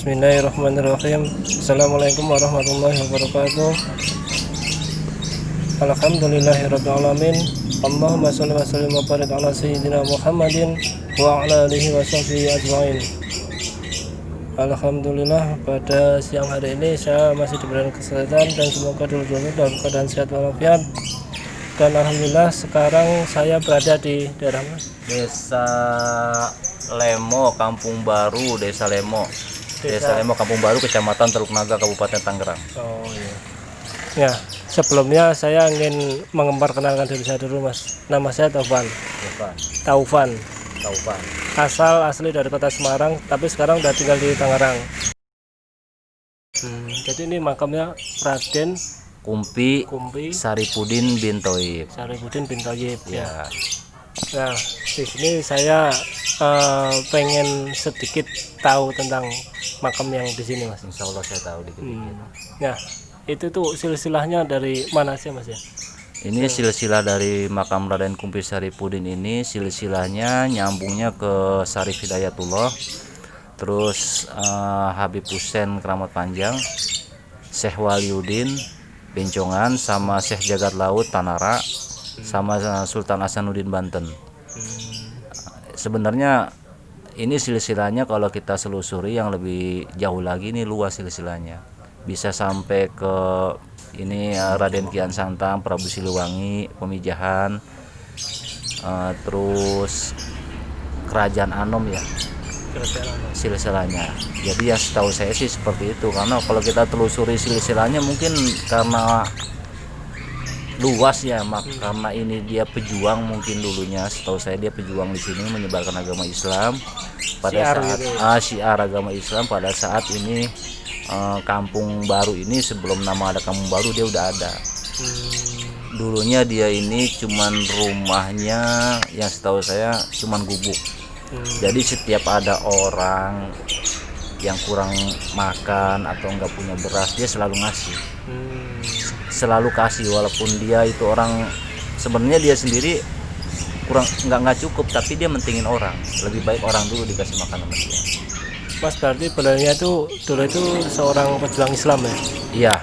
Bismillahirrahmanirrahim. Assalamualaikum warahmatullahi wabarakatuh. Alhamdulillahirabbil alamin. Allahumma shalli wa sallim wa barik ala sayyidina Muhammadin wa ala alihi wa sahbihi ajmain. Alhamdulillah, pada siang hari ini saya masih diberikan kesehatan dan semoga dulu dalam keadaan sehat walafiat. Dan alhamdulillah sekarang saya berada di daerah Desa Lemo, Kampung Baru, Desa Lemo, Kampung Baru, Kecamatan Teluk Naga, Kabupaten Tangerang. Oh iya. Ya, sebelumnya saya ingin memperkenalkan diri saya dulu, Mas. Nama saya Taufan. Asal asli dari kota Semarang, tapi sekarang udah tinggal di Tangerang. Jadi ini makamnya Raden Kumpi Saripudin bin Thoib. bin Thoib. Ya. Nah, di sini saya pengen sedikit tahu tentang makam yang di sini, Mas. Insya Allah saya tahu dikit-dikit. Nah, itu tuh silsilahnya dari mana sih, Mas ya? Ini silsilah dari makam Raden Kumpi Saripudin ini, silsilahnya nyambungnya ke Sarif Hidayatullah, terus Habib Hussein Keramat Panjang, Syekh Waliuddin Bencongan, sama Syekh Jagat Laut Tanara, sama Sultan Hasanuddin Banten. Sebenarnya ini silsilahnya kalau kita selusuri yang lebih jauh lagi, ini luas silsilahnya, bisa sampai ke ini Raden Kian Santang, Prabu Siliwangi, Pemijahan, terus Kerajaan Anom ya, silsilahnya. Jadi ya setahu saya sih seperti itu, karena kalau kita telusuri silsilahnya mungkin karena luas ya, karena ini dia pejuang, mungkin dulunya setahu saya dia pejuang di sini menyebarkan agama Islam pada syiar agama Islam pada saat ini. Kampung Baru ini sebelum nama ada Kampung Baru dia udah ada. Dulunya dia ini cuman rumahnya yang setahu saya cuman gubuk. Jadi setiap ada orang yang kurang makan atau nggak punya beras, dia selalu ngasih. Selalu kasih, walaupun dia itu orang sebenarnya dia sendiri kurang nggak cukup, tapi dia mentingin orang. Lebih baik orang dulu dikasih makan sama dia. Mas, berarti beliaunya itu dulu itu seorang pejuang Islam ya?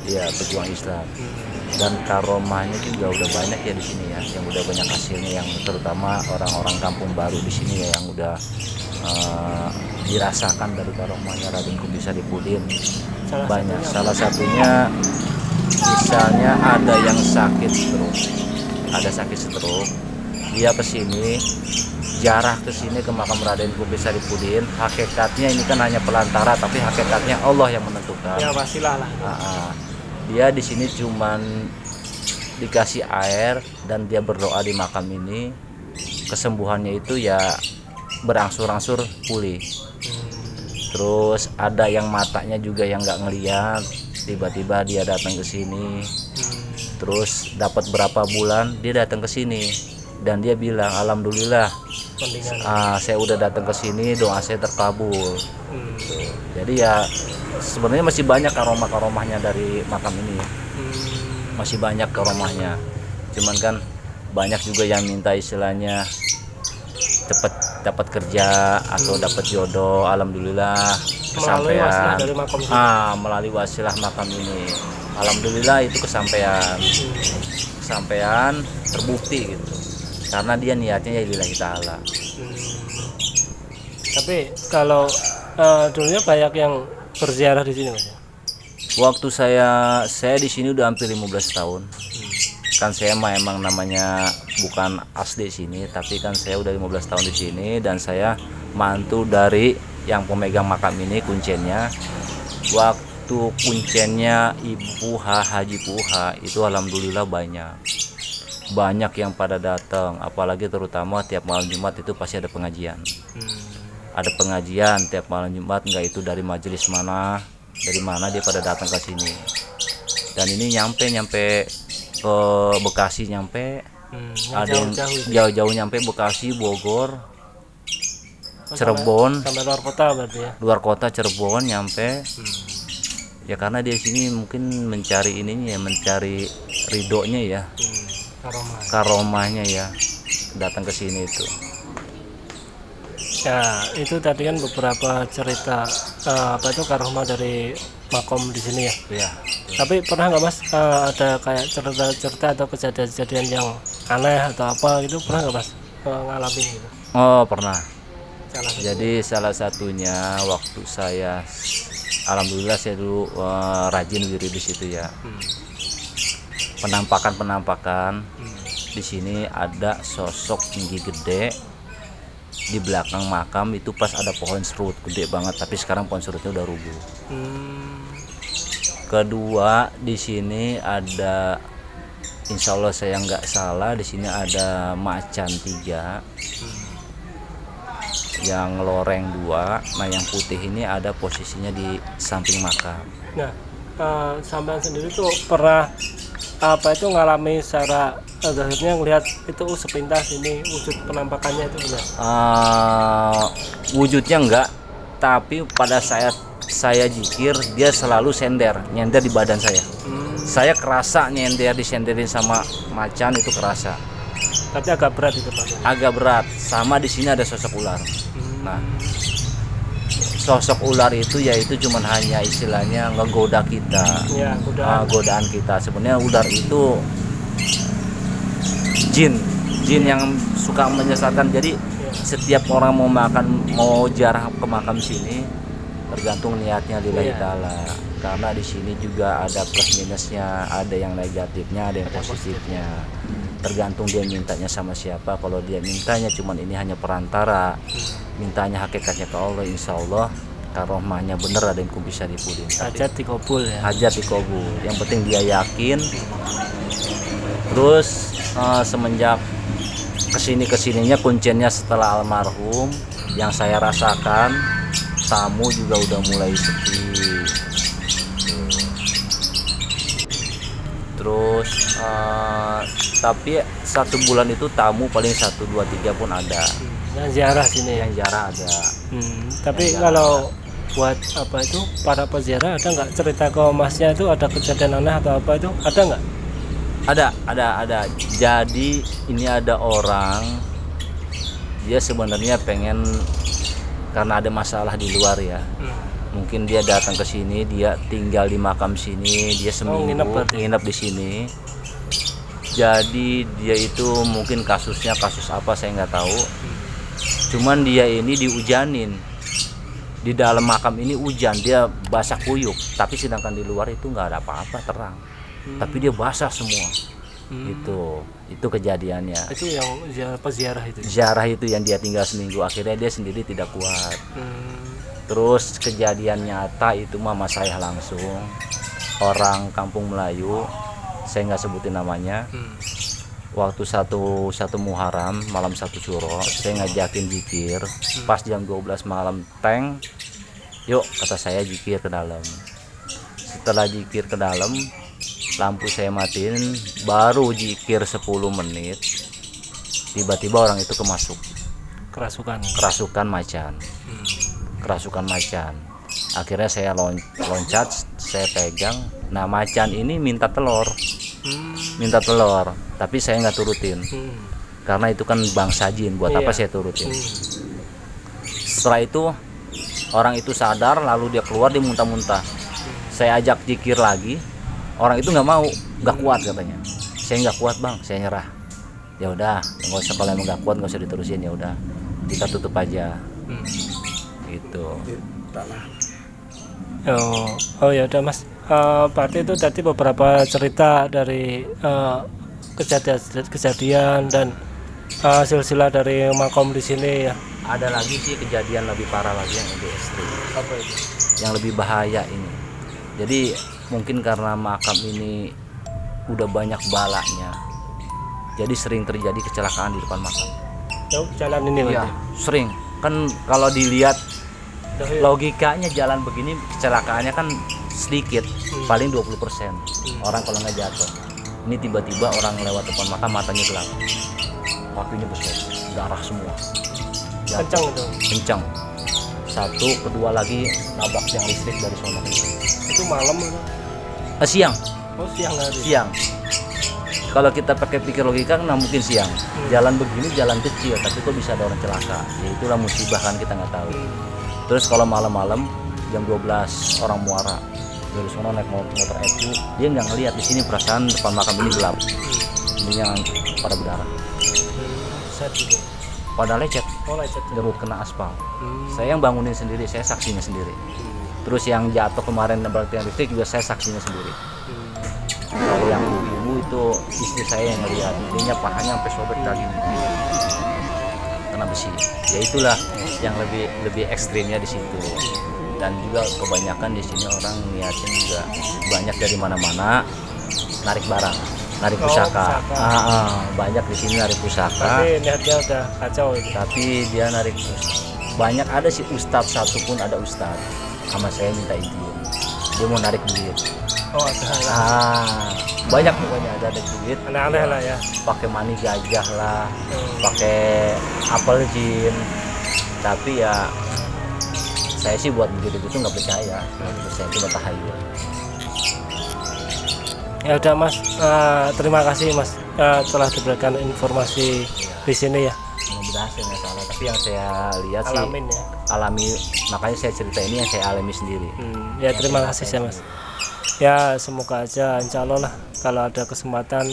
Iya, pejuang Islam. Dan karomahnya juga udah banyak ya di sini ya, yang udah banyak hasilnya, yang terutama orang-orang Kampung Baru di sini ya, yang udah dirasakan dari karomahnya Raden Kumpi Saripudin. Banyak. Salah satunya misalnya ada yang sakit stroke, dia kesini, jarah ke sini ke makam Raden Kumpi Saripudin. Hakikatnya ini kan hanya pelantara, tapi hakikatnya Allah yang menentukan. Ya pastilah lah. Dia di sini cuman dikasih air dan dia berdoa di makam ini. Kesembuhannya itu ya berangsur-angsur pulih. Terus ada yang matanya juga yang nggak ngeliat, tiba-tiba dia datang ke sini. Terus dapat berapa bulan dia datang ke sini dan dia bilang alhamdulillah. Saya udah datang ke sini, doa saya terkabul. Jadi ya sebenarnya masih banyak karomah-karomahnya dari makam ini. Masih banyak karomahnya. Cuman kan banyak juga yang minta istilahnya cepat dapat kerja atau dapat jodoh. Alhamdulillah kesampaian. Melalui wasilah makam ini. Alhamdulillah itu kesampaian terbukti gitu. Karena dia niatnya ya lillahi ta'ala. Tapi kalau dulunya banyak yang berziarah di sini, Mas. Waktu saya di sini udah hampir 15 tahun. Kan saya emang namanya bukan asli sini, tapi kan saya udah 15 tahun di sini dan saya mantu dari yang pemegang makam ini, kuncennya. Waktu kuncennya Ibu Haji Puha itu alhamdulillah banyak yang pada datang, apalagi terutama tiap malam Jumat itu pasti ada pengajian. Ada pengajian tiap malam Jumat, enggak itu dari majelis mana, dari mana dia pada datang ke sini. Dan ini nyampe ke Bekasi, ada yang jauh-jauh nyampe Bekasi, Bogor, Cirebon, sampai luar kota berarti ya. Luar kota Cirebon nyampe. Ya karena dia sini mungkin mencari ininya ya, mencari ridhonya ya. Karomahnya ya, datang ke sini itu. Ya, itu tadi kan beberapa cerita apa itu karomah dari makom di sini ya. Iya. Tapi pernah nggak Mas ada kayak cerita-cerita atau kejadian-kejadian yang aneh atau apa gitu, pernah nggak Mas ngalamin gitu? Oh, pernah. Salah satu. Jadi salah satunya waktu saya, alhamdulillah saya dulu rajin wiridis itu ya. Penampakan di sini ada sosok tinggi gede di belakang makam itu, pas ada pohon serut gede banget, tapi sekarang pohon serutnya udah rubuh. Kedua, di sini ada, insya Allah saya nggak salah, di sini ada macan 3, yang loreng 2. Nah, yang putih ini ada posisinya di samping makam. Nah, sampean sendiri tuh pernah apa itu ngalami secara akhirnya ngelihat itu sepintas ini wujud penampakannya itu benar? Wujudnya enggak, tapi pada saat saya jikir dia selalu nyender di badan saya. Saya kerasa disenderin sama macan, itu kerasa. Tapi agak berat itu Pak. Agak berat. Sama di sini ada sosok ular. Nah, sosok ular itu yaitu cuman hanya istilahnya ngegoda kita. Ya, godaan kita. Sebenarnya ular itu jin yang suka menyesatkan. Jadi setiap orang mau jarah ke makam sini, tergantung niatnya lillahi ta'ala. Karena di sini juga ada plus minusnya, ada yang negatifnya, ada yang positifnya. Tergantung dia mintanya sama siapa. Kalau dia mintanya cuman ini hanya perantara, mintanya hakikatnya ke Allah, insya Allah karomahnya bener, ada yang bisa dipulin. Hajat dikabul ya. Hajat dikabul. Yang penting dia yakin. Terus semenjak kesininya kuncinya setelah almarhum, yang saya rasakan tamu juga udah mulai sepi. Terus tapi 1 bulan itu tamu paling 1, 2, 3 pun ada. Yang ziarah sini ya. Yang ziarah ada. Tapi kalau buat apa itu para peziarah, ada nggak cerita ke Masnya itu ada kejadian aneh atau apa itu, ada nggak? Ada. Jadi ini ada orang, dia sebenarnya pengen, karena ada masalah di luar ya. Mungkin dia datang ke sini, dia tinggal di makam sini, dia seminggu nginep di sini. Jadi dia itu mungkin kasusnya kasus apa saya nggak tahu. Cuman dia ini dihujanin. Di dalam makam ini hujan, dia basah kuyup. Tapi sedangkan di luar itu nggak ada apa-apa, terang. Tapi dia basah semua. Itu kejadiannya. Itu yang peziarah itu. Ziarah itu yang dia tinggal seminggu, akhirnya dia sendiri tidak kuat. Terus kejadian nyata itu mama saya langsung, orang kampung Melayu, saya nggak sebutin namanya. Waktu satu Muharram malam 1 Syuro, saya ngajakin zikir. Pas jam 12 malam yuk kata saya zikir ke dalam. Setelah zikir ke dalam, lampu saya matiin, baru zikir 10 menit, tiba-tiba orang itu kerasukan macan. Kerasukan macan. Akhirnya saya loncat, saya pegang. Nah, macan ini minta telur, tapi saya nggak turutin, karena itu kan bangsa jin. Buat apa saya turutin? Setelah itu orang itu sadar, lalu dia keluar, dia muntah-muntah. Saya ajak zikir lagi, orang itu nggak mau, nggak kuat katanya. Saya nggak kuat bang, saya nyerah. Ya udah, nggak usah, kalau emang nggak kuat nggak usah diterusin, ya udah kita tutup aja. Gitu. Oh ya udah Mas. Berarti itu tadi beberapa cerita dari kejadian dan silsilah dari makom di sini ya. Ada lagi sih kejadian lebih parah lagi yang lebih ekstrim. Apa itu? Yang lebih bahaya ini. Jadi mungkin karena makam ini udah banyak balanya, jadi sering terjadi kecelakaan di depan makam. Jalan ini ya, sering. Kan kalau dilihat logikanya jalan begini kecelakaannya kan sedikit, paling 20% orang kalau nggak jatuh. Ini tiba-tiba orang lewat depan makam, matanya gelap, papinya besar, darah semua. Kencang itu. Kencang. 1, kedua lagi nabrak yang listrik dari sono. Itu malam atau? Siang. Oh, siang hari. Siang. kalau kita pakai pikir logika kan nggak mungkin siang. Jalan begini jalan kecil, tapi kok bisa ada orang celaka? Ya itulah musibah kan, kita nggak tahu. Terus kalau malam-malam jam 12 orang muara dari sana naik motor Evo, dia nggak ngelihat di sini perasaan depan makam ini gelap, ini yang pada berdarah. Set gitu. Pada lecet, Lecet. derut kena aspal. Saya yang bangunin sendiri, saya saksinya sendiri. Terus yang jatuh kemarin berarti yang listrik juga saya saksinya sendiri. Kalau yang ibu itu istri saya yang ngelihat, intinya pahanya sampai sobek daging kena besi. Ya itulah yang lebih ekstrimnya di situ. Dan juga kebanyakan di sini orang niatnya juga banyak dari mana-mana narik barang, narik pusaka. Banyak di sini narik pusaka. Tapi niatnya udah kacau itu. Tapi dia narik banyak, ada sih ustadz satu pun, ada ustadz sama saya minta izin, dia mau narik duit. Ada. Banyak pokoknya ada duit. Aneh-aneh lah ya. Pakai mani gajah lah, pakai apel jin. Tapi ya saya sih buat begitu itu nggak percaya. Saya cuma tahayul. Ya udah Mas, terima kasih Mas telah diberikan informasi di sini ya. Mudah-mudahan saya nggak salah. Tapi yang saya lihat Alamin sih ya. alami, makanya saya cerita ini yang saya alami sendiri. Ya terima kasih ya Mas. Ya semoga aja insya Allah lah kalau ada kesempatan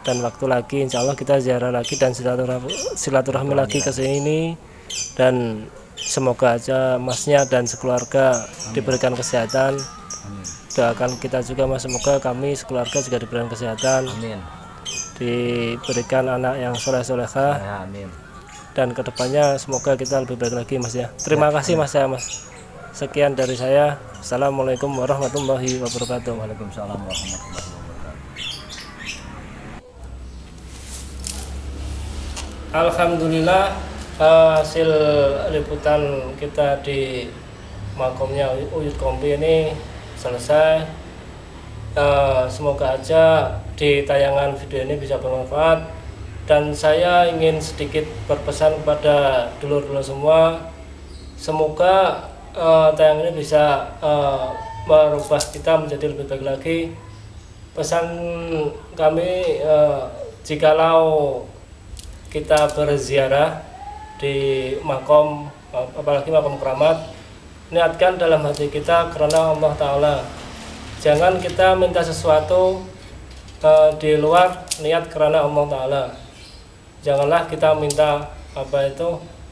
dan waktu lagi insya Allah kita ziarah lagi dan silaturahmi lagi ke sini, dan semoga aja Masnya dan sekeluarga diberikan kesehatan. Doakan kita juga Mas, semoga kami sekeluarga juga diberikan kesehatan. Amin. Diberikan anak yang soleh-solehah. Ya, amin. Dan kedepannya semoga kita lebih baik lagi Mas ya. Terima kasih Mas ya Mas. Sekian dari saya. Assalamualaikum warahmatullahi wabarakatuh. Waalaikumsalam warahmatullahi wabarakatuh. Alhamdulillah, hasil liputan kita di makomnya Uyut Kompi ini selesai. Semoga aja di tayangan video ini bisa bermanfaat, dan saya ingin sedikit berpesan kepada dulur-dulur semua, semoga tayangan ini bisa merubah kita menjadi lebih baik lagi. Pesan kami, jikalau kita berziarah di makom, apalagi makom keramat, niatkan dalam hati kita karena Allah Ta'ala. Jangan kita minta sesuatu di luar niat karena Allah Ta'ala. Janganlah kita minta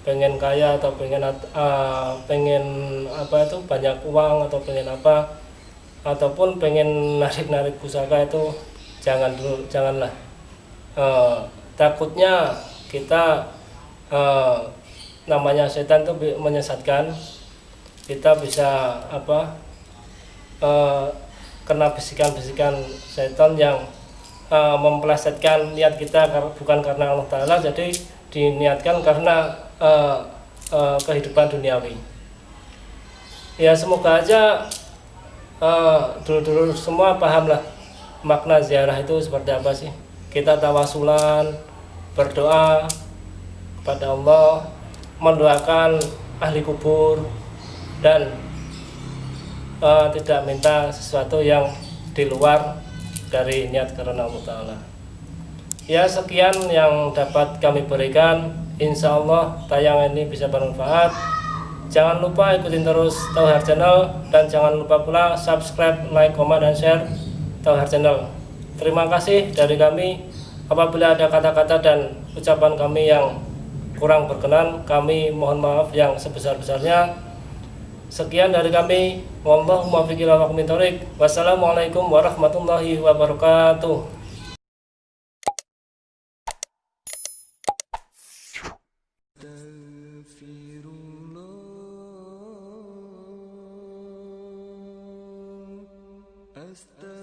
pengen kaya atau pengen banyak uang atau pengen apa, ataupun pengen narik pusaka, itu janganlah. Takutnya kita namanya setan itu menyesatkan, kita bisa kena bisikan-bisikan setan yang mempelesetkan niat kita bukan karena Allah Ta'ala, jadi diniatkan karena kehidupan duniawi. Ya semoga aja dulu semua pahamlah makna ziarah itu seperti apa sih. Kita tawasulan, berdoa kepada Allah, mendoakan ahli kubur, dan tidak minta sesuatu yang di luar dari niat karena Allah Ta'ala. Ya sekian yang dapat kami berikan. Insya Allah tayangan ini bisa bermanfaat. Jangan lupa ikutin terus Tauhar Channel, dan jangan lupa pula subscribe, like, komen, dan share Tauhar Channel. Terima kasih dari kami. Apabila ada kata-kata dan ucapan kami yang kurang berkenan, kami mohon maaf yang sebesar-besarnya. Sekian dari kami. Wallahu muwaffiq ila aqwamit thoriq. Wassalamualaikum warahmatullahi wabarakatuh. أستغفر